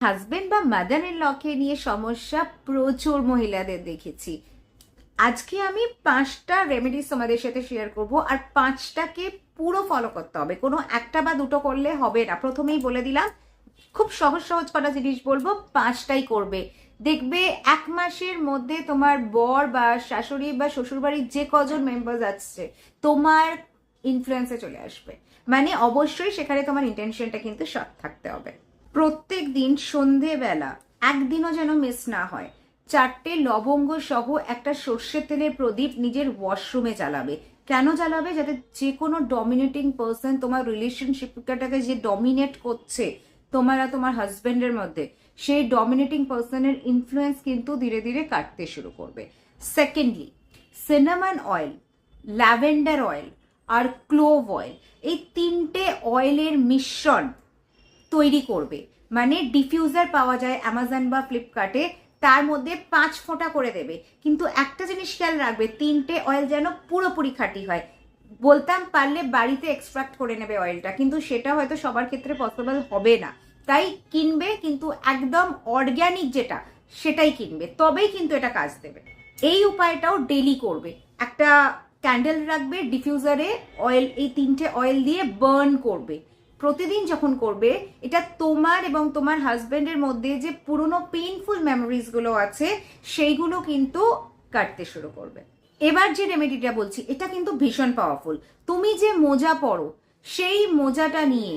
Husband বা mother in লকে নিয়ে সমস্যা প্রচুর মহিলাদের দেখেছি। আজকে আমি 5টা রেমেডিস তোমাদের সাথে শেয়ার করব, আর 5টাকে পুরো ফলো করতে হবে, কোনো একটা বা দুটো করলে হবে না। প্রথমেই বলে দিলাম, খুব সহজ সহজ কটা জিনিস বলবো, 5টাই করবে। দেখবে 1 মাসের মধ্যে তোমার বর বা শাশুড়ি বা শ্বশুরবাড়ির যে কজন মেম্বার্স আছে তোমার ইনফ্লুয়েন্সে চলে আসবে। মানে অবশ্যই সেখানে তোমার ইন্টেনশনটা কিন্তু সৎ থাকতে হবে। প্রত্যেক দিন সন্ধেবেলা একদিনও যেন মিস না হয়, 4টে লবঙ্গ সহ একটা সর্ষের তেলের প্রদীপ নিজের ওয়াশরুমে জ্বালাবে। কেন জ্বালাবে? যাতে যে কোনো ডমিনেটিং পার্সন তোমার রিলেশনশিপটাকে যে ডমিনেট করছে তোমার আর তোমার হাজবেন্ডের মধ্যে, সেই ডমিনেটিং পার্সনের ইনফ্লুয়েন্স কিন্তু ধীরে ধীরে কাটতে শুরু করবে। Secondly, cinnamon oil, lavender oil আর ক্লোভ অয়েল, এই 3টে অয়েলের মিশ্রণ তৈরি করবে। মানে ডিফিউজার পাওয়া যায় অ্যামাজন বা ফ্লিপকার্টে, তার মধ্যে 5 ফোঁটা করে দেবে। কিন্তু একটা জিনিস খেয়াল রাখবে, 3টে অয়েল যেন পুরোপুরি খাঁটি হয়। বলতাম পারলে বাড়িতে এক্সট্রাক্ট করে নেবে অয়েলটা, কিন্তু সেটা হয়তো সবার ক্ষেত্রে পসিবল হবে না। তাই কিনবে কিন্তু একদম অর্গ্যানিক যেটা, সেটাই কিনবে, তবেই কিন্তু এটা কাজ দেবে। এই উপায়টাও ডেলি করবে। একটা ক্যান্ডেল রাখবে, ডিফিউজারে অয়েল, এই 3টে অয়েল দিয়ে বার্ন করবে। প্রতিদিন যখন করবে, এটা তোমার এবং তোমার হাজবেন্ডের মধ্যে যে পুরনো পেইনফুল মেমোরিজ গুলো আছে সেইগুলো কিন্তু কাটতে শুরু করবে। এবার যে রেমেডিটা বলছি, এটা কিন্তু ভীষণ পাওয়ারফুল। তুমি যে মোজা পরো, সেই মোজাটা নিয়ে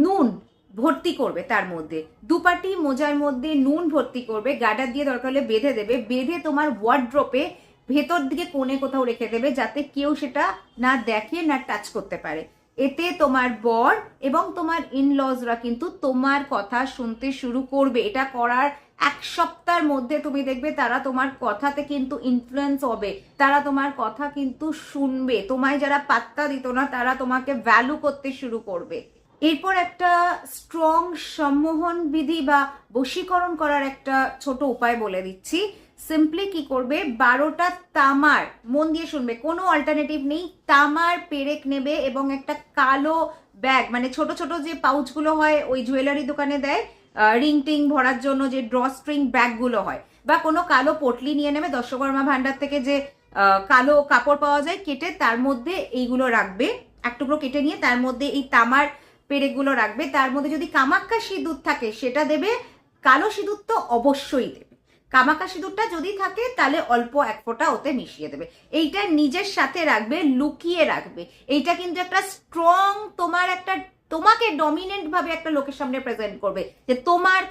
নুন ভর্তি করবে, তার মধ্যে দুপাটি মোজার মধ্যে নুন ভর্তি করবে, গার্ডার দিয়ে দরকার হলে বেঁধে দেবে, বেঁধে তোমার ওয়ার্ড্রোপে ভেতর দিকে কোণে কোথাও রেখে দেবে, যাতে কেউ সেটা না দেখে না টাচ করতে পারে। এতে তোমার বর এবং তোমার ইনলজরা কিন্তু তোমার কথা শুনতে শুরু করবে। এটা করার 1 সপ্তাহের মধ্যে তুমি দেখবে তারা তোমার কথাতে কিন্তু ইনফ্লুয়েন্স হবে, তারা তোমার কথা কিন্তু শুনবে। তোমায় যারা পাত্তা দিত না, তারা তোমাকে ভ্যালু করতে শুরু করবে। এরপর একটা স্ট্রং সম্মোহন বিধি বা বশীকরণ করার একটা ছোট উপায় বলে দিচ্ছি। সিম্পলি কি করবে, 12টা তামার, মন দিয়ে শুনবে, কোনো অল্টারনেটিভ নেই, তামার পেরেক নেবে এবং একটা কালো ব্যাগ, মানে ছোট ছোট যে পাউচগুলো হয় ওই জুয়েলারি দোকানে দেয় রিং টিং ভরার জন্য, যে ড্র স্ট্রিং ব্যাগগুলো হয়, বা কোনো কালো পটলি নিয়ে নেবে দশকর্মা ভান্ডার থেকে, যে কালো কাপড় পাওয়া যায় কেটে, তার মধ্যে এইগুলো রাখবে। এক টুকরো কেটে নিয়ে তার মধ্যে এই তামার পেরেকগুলো রাখবে। তার মধ্যে যদি কামাক্কা সিঁদুর থাকে সেটা দেবে, কালো সিঁদুর তো অবশ্যই দেবে। কামাক্কা সিঁদুরটা যদি থাকে তাহলে অল্প 1 ফোঁটা ওতে মিশিয়ে দেবে। এইটা নিজের সাথে রাখবে, লুকিয়ে রাখবে। এইটা কিন্তু একটা স্ট্রং, তোমার একটা, তোমাকে ডমিনেন্ট ভাবে একটা লোকের সামনে প্রেজেন্ট করবে যে তোমার